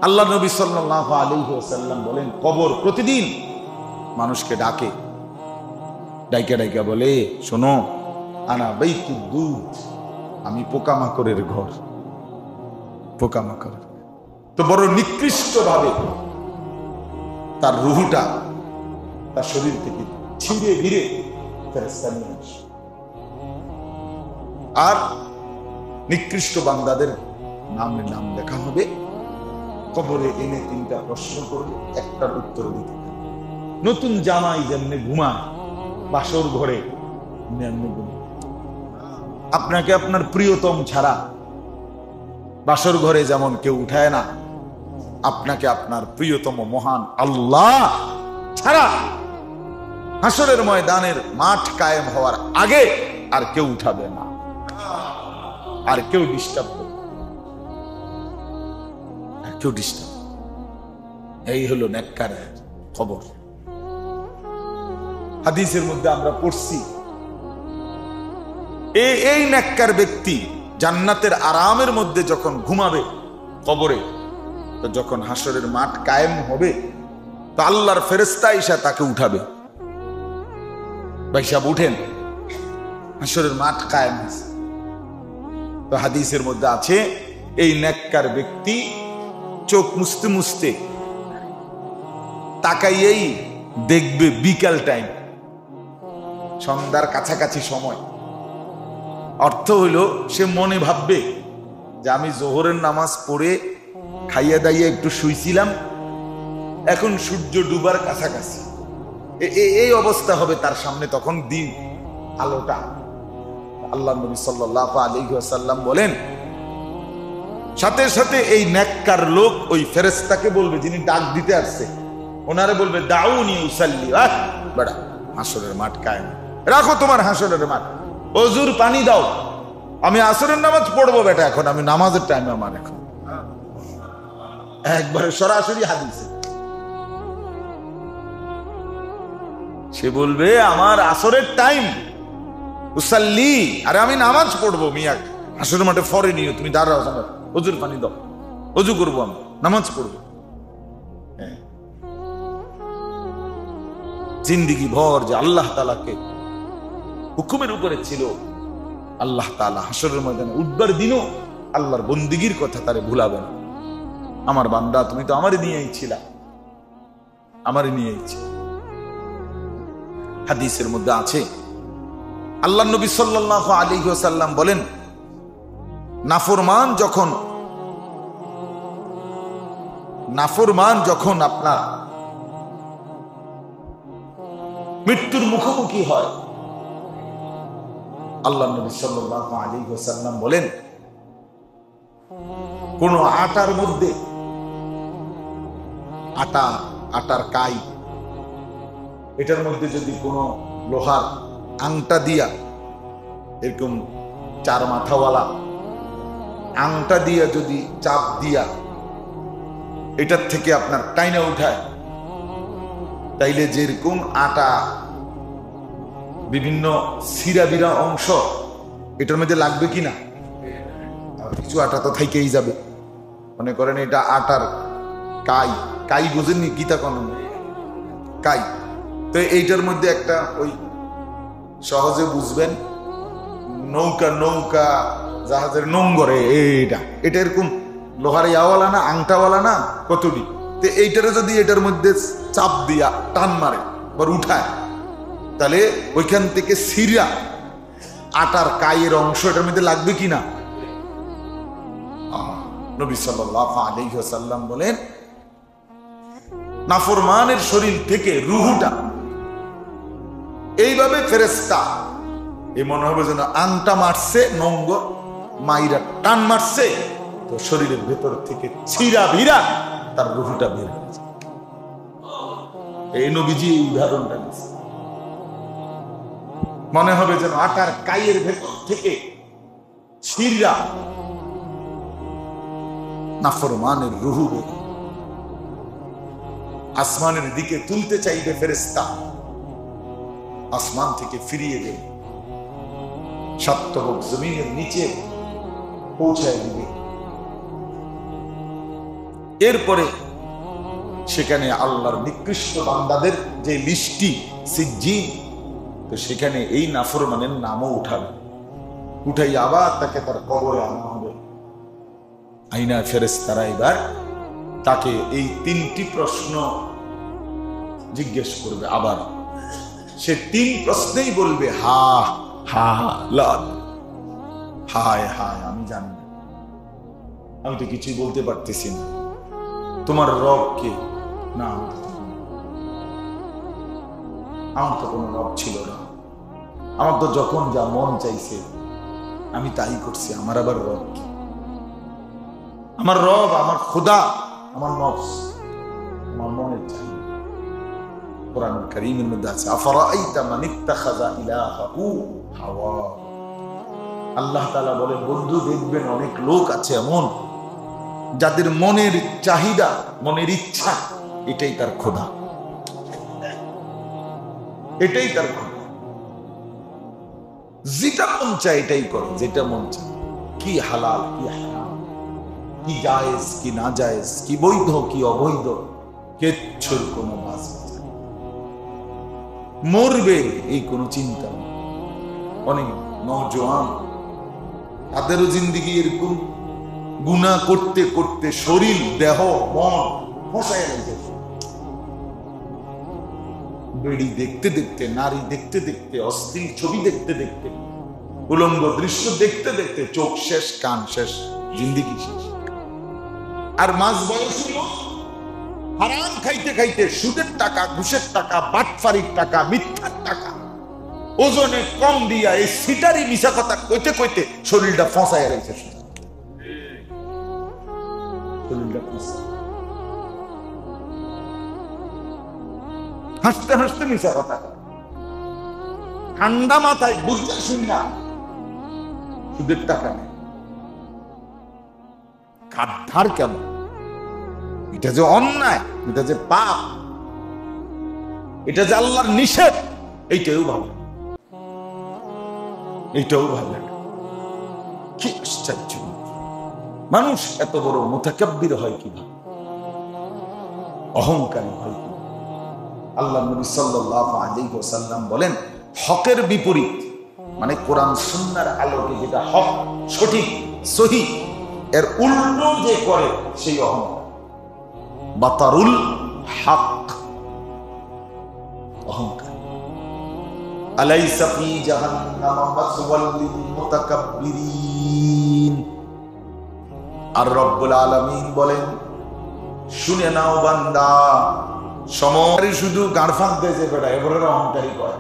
আল্লাহ নবী সাল্লাল্লাহু আলাইহি ওয়াসাল্লাম বলেন, কবর প্রতিদিন মানুষকে ডাকে, ডাইকা ডাইকা বলে, শোনো, আনা বাইতুদ দুদ, আমি পোকামাকড়ের ঘর। পোকামাকড় তো বড় নিকৃষ্ট ভাবে তার রুহুটা তার শরীর থেকে ছিঁড়ে ভিড়ে ফেরেশতা নিয়ে আসে। আর নিকৃষ্ট বান্দাদের নামের নাম লেখা হবে, কবরে এনে 3টা প্রশ্ন করবে, একটার উত্তর দিতে হবে। নতুন জামাই যেমনি ঘুমায় বাসর ঘরে, আপনাকে আপনার প্রিয়তম ছাড়া বাসর ঘরে যেমন কেউ উঠায় না, আপনাকে আপনার প্রিয়তম মহান আল্লাহ ছাড়া হাসরের ময়দানের মাঠ কায়েম হওয়ার আগে আর কেউ উঠাবে না, আর কেউ ডিস্টার্ব করবে, আর কেউ ডিস্টার্ব। এই হলো নেককারের খবর। হাদিসের মধ্যে আমরা পড়ছি, এই নেককার ব্যক্তি জান্নাতের আরামের মধ্যে যখন ঘুমাবে কবরে, তো যখন হাসরের মাঠ কায়েম হবে, তো আল্লাহর ফেরেশতা এসে তাকে উঠাবে। ভাই সাহেব উঠেন, হাসরের মাঠ কায়েম হয়েছে। তো হাদিসের মধ্যে আছে, এই নেককার ব্যক্তি চোখ মুছতে মুছতে তাকাইয়েই দেখবে বিকাল টাইম, সন্ধ্যার কাছাকাছি সময়। অর্থ হইল, সে মনে ভাববে যে আমি জোহরের নামাজ পড়ে খাইয়া দাইয়া একটু শুইছিলাম, এখন সূর্য ডুবার কাছাকাছি। এই অবস্থা হবে তার সামনে তখন দিন আলোটা। আল্লাহ নবী সাল্লাল্লাহু আলাইহি ওয়াসাল্লাম বলেন, সাথে সাথে এই নেককার লোক ওই ফেরেশতাকে বলবে, যিনি ডাক দিতে আসছে, ওনারে বলবে, দাউনি উসাল্লি। বেড়া, হাসরের মাঠ কায়েম, রাখো তোমার হাসরের মাঠ, ওযুর পানি দাও, আমি আসরের নামাজ পড়বো বেটা, এখন আমি নামাজের টাইম আমার। এখন একবারে সরাসরি হাদিসে সে বলবে, আমার আসরের টাইম, উসাল্লি, আরে আমি নামাজ পড়বো মিয়া, আসরের মাঠে ফরে নিও, তুমি দাঁড়াও, ওযুর পানি দাও, ওযু করবো, আমি নামাজ পড়বো। জিন্দিগি ভর যে আল্লাহ তাআলাকে হুকুমের উপরে ছিল, আল্লাহ তাআলা হাসরের ময়দানে উঠবার দিনও আল্লাহর বন্দিগির কথা তারে ভুলাবে না। আমার বান্দা, তুমি তো আমারই নিয়েই ছিলা, আমারই নিয়েই ছিল। হাদিসের মধ্যে আছে, আল্লাহ নবী সাল্লাল্লাহু আলাইহি ওয়াসাল্লাম বলেন, নাফরমান যখন আপনার মৃত্যুর মুখোমুখি হয়, আল্লাহ নবী সাল্লাল্লাহু আলাইহি ওয়াসাল্লাম বলেন, কোন আটার মধ্যে, আটার কাই, এটার মধ্যে যদি কোনো লোহার আংটা দিয়া, এরকম 4 মাথাওয়ালা আংটা দিয়া যদি চাপ দিয়া এটার থেকে আপনার টাইনা উঠায়, তাইলে যেরকম আটা বিভিন্ন সিরা বিরা অংশ এটার মধ্যে লাগবে কিনা, কিছু আটা তো থাইকেই যাবে। মনে করেন এটা আটার কাই বুঝেননি, গীতা কোন কাই, তো এইটার মধ্যে একটা, ওই সহজে বুঝবেন, নৌকা জাহাজের নোংরে, এটা এরকম লোহার ইয়াওয়ালা না, আংটাওয়ালা না, কতটি, তো এইটারে যদি এটার মধ্যে চাপ দিয়া টান মারে বা উঠায়, তাহলে ওইখান থেকে সিরা আটার কায়ের অংশ এটার মধ্যে লাগবে কিনা। নবী সাল্লাল্লাহু আলাইহি ওয়াসাল্লাম বলেন, নাফরমানের শরীর থেকে রুহুটা এইভাবে ফেরেশতা, মনে হবে যেন আংটা মারছে, নোংর মাইরা টান মারছে, তো শরীরের ভেতর থেকে ছিঁড়া ভিড়া তার রুহুটা বের হয়েছে। এই নবীজি এই উদাহরণটা দিয়েছে, মনে হবে যেন আটার কাইয়ের ভেতর থেকে ছিঁড়া নাফরমানের রুহু বের। আসমানের দিকে তুলতে চাইবে ফেরেশতা, আসমান থেকে ফিরিয়ে দেবে, সপ্তম জমিনের নিচে পৌঁছায় দিবে। এরপরে সেখানে আল্লাহর নিকৃষ্ট বান্দাদের যে লিস্টি সিজ্জিন, তো সেখানে এই নাফরমানের নামও উঠাবে, উঠাই আবার তাকে তার কবরে আনা হবে। আইনা ফেরেশতারা এবার তাকে এই 3টি প্রশ্ন জিজ্ঞেস করবে। আবার সে 3 প্রশ্নেই বলবে হা হা লা, হায় হায় আমি জানি না, আমি তো কিছুই বলতে পারতেছি না, তোমার রব কে? না, আমার তো কোনো রব ছিল না, আমার তো যখন যা মন চাইছে আমি তাই করছি, আমার আবার রব কি? আমার রব আমার খোদা আমার নফস, আমার মনের চাই। কোরআন কারীমের মধ্যে আছে আফরাআইতা মান ইত্তাখাযা ইলাহাহু হাওয়া। আল্লাহ তাআলা বলেন, বন্ধু দেখবেন অনেক লোক আছে এমন যাদের মনের চাহিদা, মনের ইচ্ছা এটাই তার খোদা, এটাই তার খোদা। যেটা মন চায় এটাই করে, যেটা মন চায়, কি হালাল কি হারাম, কি জায়েজ কি না জায়েজ, কি বৈধ কি অবৈধ, কিচ্ছুর কোনো বাস মরবে এই কোনো চিন্তা নেই। অনেক নওজোয়ান তাদেরও জিন্দিগি এরকম গুনাহ করতে করতে শরীর দেহ মন ফসায় গেছে। বেড়ি দেখতে দেখতে, নারী দেখতে দেখতে, অশ্লীল ছবি দেখতে দেখতে, উলঙ্গ দৃশ্য দেখতে দেখতে চোখ শেষ, কান শেষ, জিন্দিগি শেষ। আর মাঝ বয়সী হারাম খাইতে খাইতে সুদের টাকা, ঘুষের টাকা, বাটফারির টাকা, মিথ্যার টাকা ওজনে কম দিয়া এই সিটারি মিশা কথা কইতে কইতে শরীরটা ফসায় রয়েছে। হাসতে হাসতে মিশা কথা, ঠান্ডা মাথায় বুঝতে শুননা সুদের টাকা নেই। গাদ্দার কেমন, এটা যে অন্যায়, এটা যে পাপ, এটা যে আল্লাহর নিষেধ, এইটাও ভালো, এইটাও ভালো। কি আশ্চর্য, মানুষ এত বড় মুতাকাব্বির হয় কিভাবে, অহংকারী হয় কিভাবে। আল্লাহ নবী সাল্লাল্লাহু আলাইহি ওয়াসাল্লাম বলেন, হকের বিপরীত মানে কোরআন সুন্নাহর আলোকে যেটা হক, সঠিক, সহিহ, এর উল্টো যে করে সেই অহংকার। বাতারুল হক, অহংকার। আলাইসা ফি জাহান্নাম মাসওয়াল লিল মুতাকাব্বিরিন। আর রব্বুল আলামিন বলেন, শুনে নাও বান্দা, সময় শুধু গাঁড়ফাঁক দেয় যে বেটা এবারে অহংকারী করে,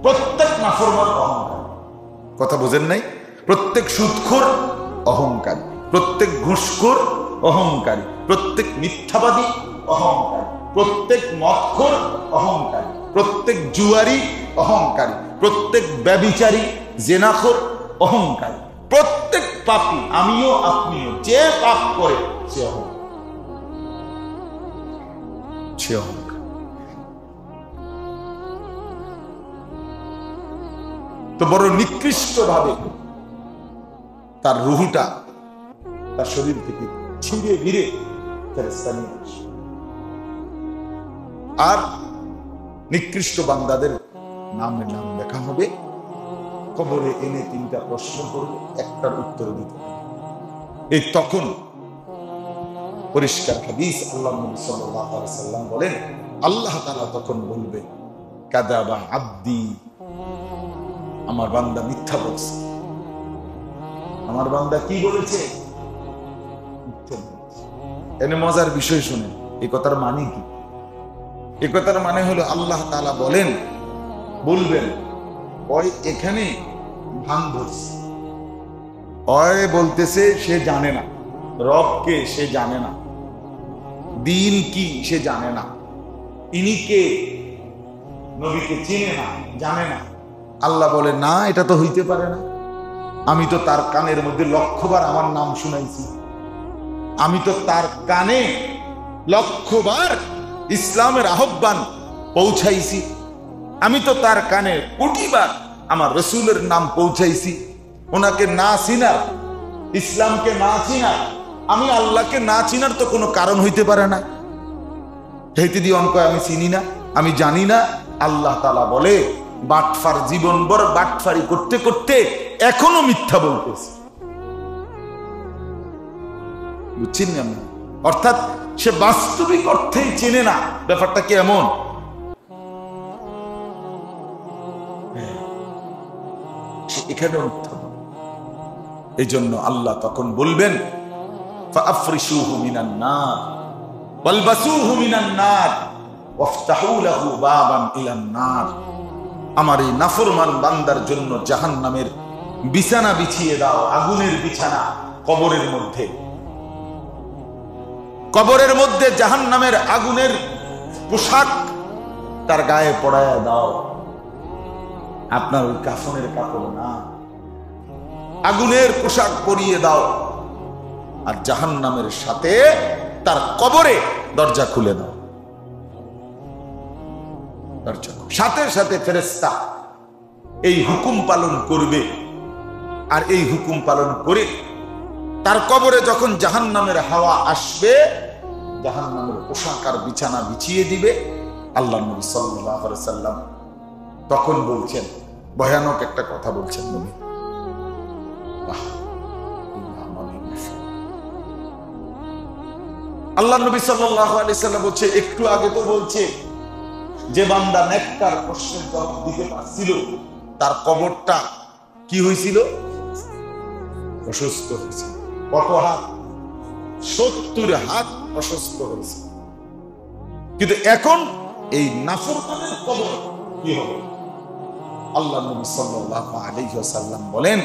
প্রত্যেক নাফরমান অহংকার। কথা বোঝেন নাই? প্রত্যেক সুদখোর অহংকারী, প্রত্যেক ঘুষখোর অহংকারী, প্রত্যেক মিথ্যাবাদী অহংকারী, প্রত্যেক মদখোর অহংকারী, প্রত্যেক জুয়ারি অহংকারী, প্রত্যেক ব্যভিচারী জেনাখোর অহংকারী, প্রত্যেক পাপী, আমিও আপনিও, যে পাপ করে সে অহংকার, সে অহংকার। তো বড় নিকৃষ্ট ভাবে তার রুহুটা তার শরীর থেকে ছিঁড়ে ভিড়ে আর নিকৃষ্ট বান্দাদের নামের নাম লেখা হবে, কবরে এনে 3টা প্রশ্ন করবে, একটার উত্তর দিতে হবে। এই তখন পরিষ্কার হাদিস, আল্লাহ নবী সাল্লাল্লাহু আলাইহি ওয়াসাল্লাম বলেন, আল্লাহ তাআলা তখন বলবে, কাযাবা আব্দি, আমার বান্দা মিথ্যা বলছে। আমার বান্দা কি বলেছে? এনে মজার বিষয় শুনেন, এই কথার মানে কি? এই কথার মানে হলো আল্লাহ তাআলা বলবেন, ওই এখানে ভান ধরছে, ওই বলতেছে সে জানে না রবকে, সে জানে না দিন কি, সে জানে না ইনি কে, নবীকে চিনে না, জানে না। আল্লাহ বলে, না, এটা তো হইতে পারে না, আমি তো তার কানের মধ্যে লক্ষবার আমার নাম শুনাইছি, আমি তো তার কানে লক্ষবার ইসলামের আহ্বান পৌঁছাইছি, আমি তো তার কানে কোটিবার আমার রসুলের নাম পৌঁছাইছি। ওনাকে না চিনা, ইসলামকে না চিনা আমি আল্লাহকে না চিনার তো কোনো কারণ হইতে পারে না। হেইতে দিয়ে অঙ্ক আমি চিনি না, আমি জানি না। আল্লাহ তাআলা বলে বাটফার জীবনভর বাটফারি করতে করতে এখনো মিথ্যা বলতেছে। বুঝছেন না? অর্থাৎ সে বাস্তবিক অর্থেই চেনে না ব্যাপারটা কি এমন। এখানে মিথ্যা। এই জন্য আল্লাহ তখন বলবেন ফাআফরিশুহু মিনান নার ওয়ালবাসুহু মিনান নার ওয়াফতাহু লাহু বাবান ইলান নার। আমার এই নাফরমান বান্দার জন্য জাহান্নামের বিছানা বিছিয়ে দাও, আগুনের বিছানা কবরের মধ্যে। কবরের মধ্যে জাহান্নামের আগুনের পোশাক তার গায়ে পরায়া দাও। আপনার ওই কাফনের কাপড় না, আগুনের পোশাক পরিয়ে দাও। আর জাহান্নামের সাথে তার কবরে দরজা খুলে দাও। সাথে সাথে ফেরেশতা এই হুকুম পালন করবে। আর এই হুকুম পালন করে তার কবরে যখন জাহান্নামের হাওয়া আসবে, জাহান্নামের পোশাক আর বিছানা বিছিয়ে দিবে। আল্লাহ নবী সাল্লাল্লাহু আলাইহি সাল্লাম তখন বলছেন, ভয়ানক একটা কথা বলছেন নবী। আল্লাহ নবী সাল্লাল্লাহু আলাইহি সাল্লাম বলছে, একটু আগে তো বলছে যে বান্দা নেককার প্রশ্নের জবাব দিতে পারছিল, তার কবরটা কি হয়েছিল? অসুস্থ হয়েছিল। কত হাত? 70 হাত অসুস্থ হয়েছে। কিন্তু এখন এই নাফরমানের কবর কি হবে? আল্লাহ নবী সাল্লাল্লাহু আলাইহি ওয়াসাল্লাম বলেন,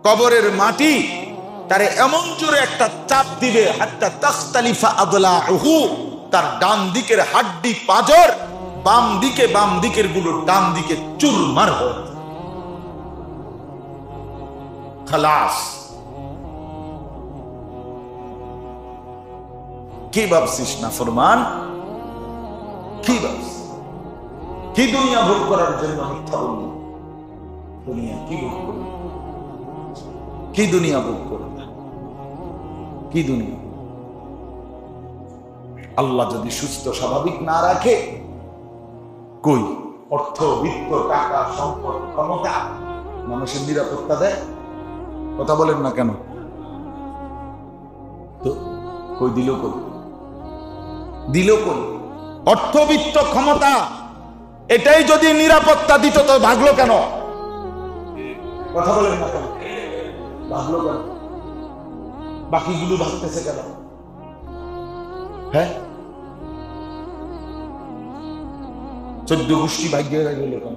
কবরের মাটি তারে এমন জোরে একটা চাপ দিবে, হাত্তা তাখতালিফা আদলাহু, তার ডান দিকের হাড্ডি পাঁজর বাম দিকের গুলো ডান দিকে চুরমার হয়ে যাবে। খালাস। কি ভাবছিস নাফরমান? কি ভাবছিস? কি দুনিয়া ভোগ করার জন্য মিথ্যা বললি? দুনিয়া কি ভোগ করবে? কি দুনিয়া ভোগ করবে? কি দুনিয়া? আল্লাহ যদি সুস্থ স্বাভাবিক না রাখে, কই অর্থ, বিত্ত, টাকা, সম্পদ, ক্ষমতা মানুষের নিরাপত্তা দেয়? কথা বলেন না কেন? তো কই দিল? কই দিল? কই অর্থ, বিত্ত, ক্ষমতা এটাই যদি নিরাপত্তা দিত তো ভাগলো কেন? কথা বলেন না কেন? ভাগলো কেন? বাকিগুলো ভাগতেছে কেন? হ্যাঁ, 14 গোষ্ঠী ভাগ্য হয়ে গেল কেন?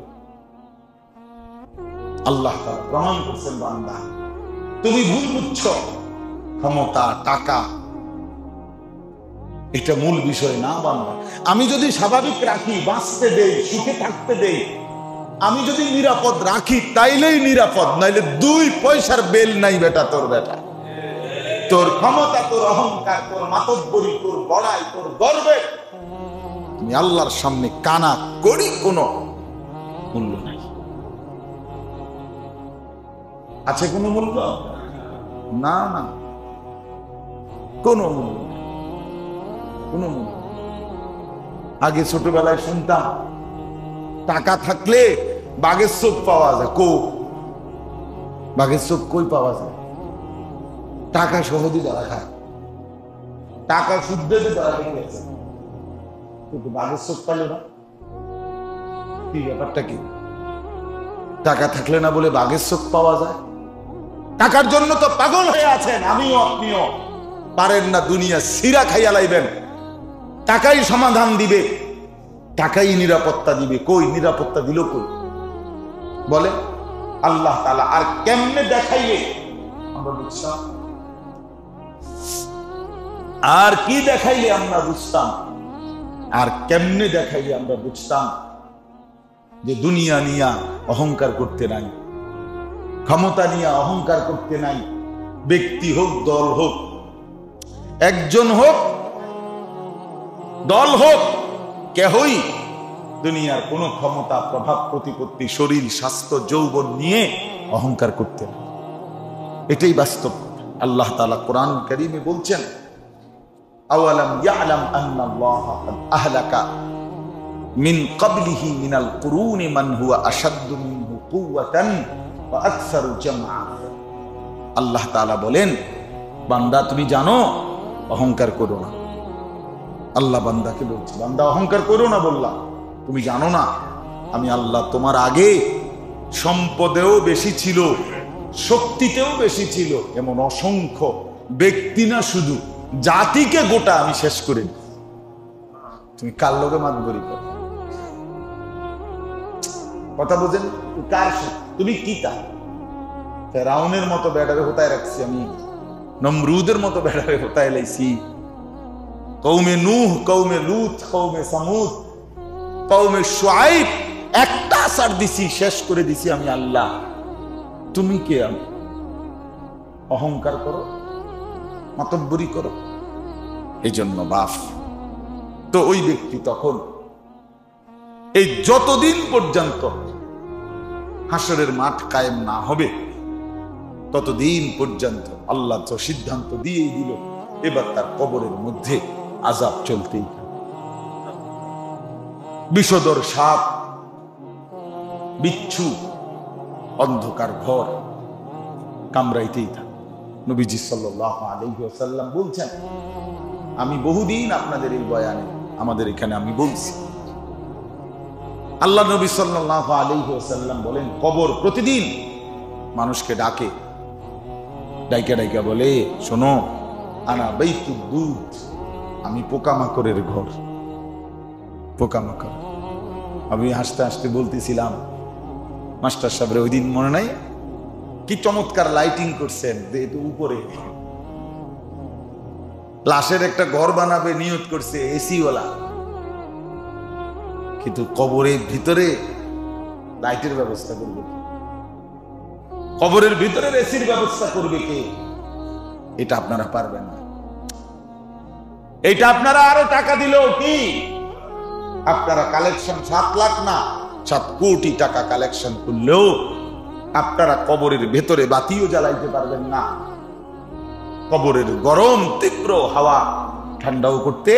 আল্লাহ তাআলা প্রমাণ করছেন, বান্দা তুমি ভুল বুঝছো। ক্ষমতা, টাকা এটা মূল বিষয় না বান্দা। আমি যদি স্বাভাবিক রাখি, বাঁচতে দেই, সুখে থাকতে দেই, আমি যদি নিরাপদ রাখি তাইলেই নিরাপদ, নাইলে 2 পয়সার বেল নাই বেটা তোর। বেটা তোর ক্ষমতা, তোর অহংকার, তোর মাতব্বরি, তোর বড়াই, তোর গর্বে তুমি আল্লাহর সামনে কানা করি কোনো মূল্য নাই। আছে কোনো মূল্য? না না, কোনো মূল্য, কোনো মূল্য। আগে ছোটবেলায় শুনতাম টাকা থাকলে বাঘের চোখ পাওয়া যায়। বাঘের চোখ কই পাওয়া যায়? টাকা সহজে যারা খায়, টাকা শুদ্ধ যারা খেয়েছে, কিন্তু বাঘের চোখ পাইল না। কি ব্যাপারটা কি? টাকা থাকলে না বলে বাঘের চোখ পাওয়া যায়? টাকার জন্য তো পাগল হয়ে আছেন, আমিও আপনিও। পারেন না দুনিয়া সিরা খাইয়া লাইবেন। টাকাই সমাধান দিবে, টাকাই নিরাপত্তা দিবে। কই নিরাপত্তা দিল? কই বলে আল্লাহ তাআলা। আর কেমনে দেখাইলে আমরা বুঝতাম? আর কি দেখাইলে আমরা বুঝতাম? আর কেমনে দেখাইলে আমরা বুঝতাম যে দুনিয়া নিয়া অহংকার করতে নাই, ক্ষমতা নিয়ে অহংকার করতে নাই। ব্যক্তি হোক, দল হোক, একজন হোক, দল হোক, কেহই দুনিয়ার কোনো ক্ষমতা, প্রভাব, প্রতিপত্তি, শরীর, স্বাস্থ্য, যৌবন নিয়ে অহংকার করতে নাই। এটাই বাস্তব কথা। আল্লাহ তাআলা কোরআন কারীমে বলছেন, আওয়ালাম ইয়ালাম আন্নাল্লাহা ক্বাদ আহলাকা মিন ক্বাবলিহি মিনাল কুরুনি মান হুয়া আশাদ্দু মিনহু কুওয়াতান ওয়া আকসারু জামআ। আল্লাহ তাআলা বলেন, বান্দা তুমি জানো, অহংকার করো না। আল্লাহ বান্দাকে বলছে, বান্দা অহংকার করো না। বললাম তুমি জানো না আমি আল্লাহ তোমার আগে সম্পদেও বেশি ছিল, শক্তিতেও বেশি ছিল, এমন অসংখ্য ব্যক্তি না, শুধু জাতিকে গোটা আমি শেষ করে দিই। তুমি কার লোকে মাতবরি করো? কথা বোঝেন? কার তুমি কি তা? ফেরাউনের মতো বেড়ারে হতায় রাখছি আমি, নমরুদের মতো বেড়ারে হতায় লাইছি, কওমে নূহ, কওমে লূত, কওমে সামুদ, কওমে শুআইব একটা আসার দিছি, শেষ করে দিছি আমি আল্লাহ। তুমি কে? আমি অহংকার করো, মাতব্বরি করো। এই জন্য বাপ তো ওই ব্যক্তি তখন এই যতদিন পর্যন্ত হাসরের মাঠ কায়েম না হবে ততদিন পর্যন্ত আল্লাহ তো সিদ্ধান্ত দিয়েই দিল, এবার তার কবরের মধ্যে আযাব চলতেই, বিষধর সাপ, বিচ্ছু, অন্ধকার ঘর কামড়াইতেই থাকে। নবীজি সাল্লাল্লাহু আলাইহি ওয়াসাল্লাম বলছেন, আমি বহুদিন আপনাদের এই বয়ানে আমাদের এখানে আমি বলছি, আল্লাহ নবী সাল্লাল্লাহু আলাইহি ওয়াসাল্লাম বলেন, কবর প্রতিদিন মানুষকে ডাকে, ডাইকা ডাইকা বলে, শোনো, আনা বাইতুদ দুদ, আমি পোকামাকড়ের ঘর। পোকামাকড়। আমি হাসতে হাসতে বলতেছিলাম, মাস্টার সাহেবের ওই দিন মনে নাই কি চমৎকার লাইটিং করছেন, উপরে লাশের একটা ঘর বানাবে নিয়ত করছে, এসি ওয়ালা, কিন্তু কবরের ভিতরে লাইটের ব্যবস্থা করবে কে? কবরের ভিতরে এসির ব্যবস্থা করবে কে? এটা আপনারা পারবেন না। এটা আপনারা আরো টাকা দিলেও কি, আপনারা কালেকশন 7 লাখ না 7 কোটি টাকা কালেকশন করলেও আপনারা কবরের ভেতরে বাতিও জ্বালাইতে পারবেন না। কবরের গরম তীব্র হাওয়া ঠান্ডাও করতে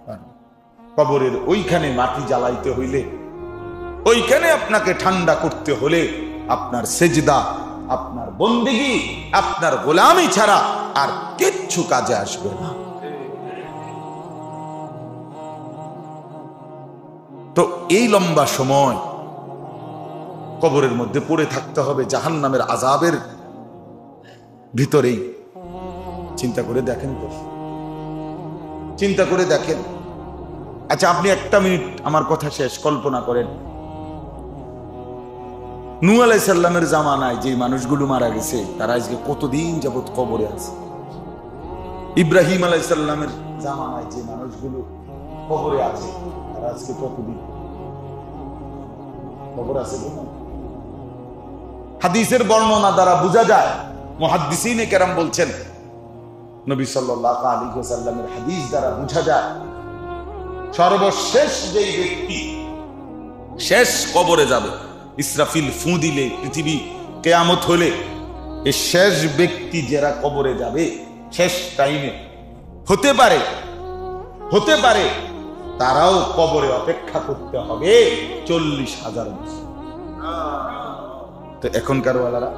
পারবেন। কবরের ওইখানে মাটি জ্বালাইতে হইলে, ওইখানে আপনাকে ঠান্ডা করতে হলে আপনার সেজদা, আপনার বন্দেগী, আপনার গোলামি ছাড়া আর কিচ্ছু কাজে আসবে না। তো এই লম্বা সময় কবরের মধ্যে পড়ে থাকতে হবে জাহান্নামের আযাবের ভিতরেই। চিন্তা করে দেখেন তো, চিন্তা করে দেখেন। আচ্ছা, আপনি একটা মিনিট আমার কথা শেষ কল্পনা করেন, নূহ আলাইহিস সালামের জামানায় যে মানুষগুলো মারা গেছে তারা আজকে কতদিন যাবত কবরে আছে। ইব্রাহিম আলাইহিস সালামের জামানায় যে মানুষগুলো কবরে আছে তারা আজকে কতদিন কবর আছে। হাদিসের বর্ণনা দ্বারা বোঝা যায়, মুহাদ্দিসিনে কেরাম বলছেন, নবী সাল্লাল্লাহু আলাইহি ওয়াসাল্লামের হাদিস দ্বারা বোঝা যায়, সর্বশেষ যেই ব্যক্তি শেষ কবরে যাবে, ইসরাফিল ফু দিলে, পৃথিবী কিয়ামত হলে, এই শেষ ব্যক্তি যারা কবরে যাবে শেষ টাইমে, হতে পারে তারাও কবরে অপেক্ষা করতে হবে 40,000 বছর। তো এখনকার ওয়ালারা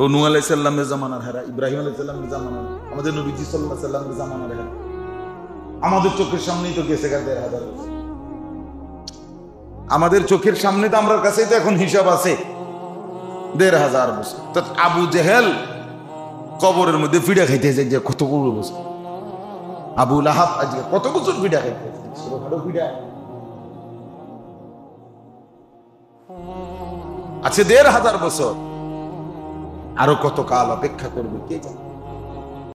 ও নূহ আলাইহিস সালামের জামানার হেরা, ইব্রাহিম আলাইহিস সালামের জামানার, আমাদের নবীজি সাল্লাল্লাহু আলাইহি সাল্লামের জামানার হেরা, আমাদের চোখের সামনেই তো গেছে 1,500 বছর। আমাদের চোখের সামনে তো, আমার কাছেই তো এখন হিসাব আছে 1,500 বছর। তো আবু জেহেল কবরের মধ্যে ফিডা খাইতেছে যে কত বছর, আবু লাহাব আজকে কত বছর ফিডা খাইতেছে, ছোটখাটো ফিডা আছে 1,500 বছর। আরো কত কাল অপেক্ষা করবে কে জানে।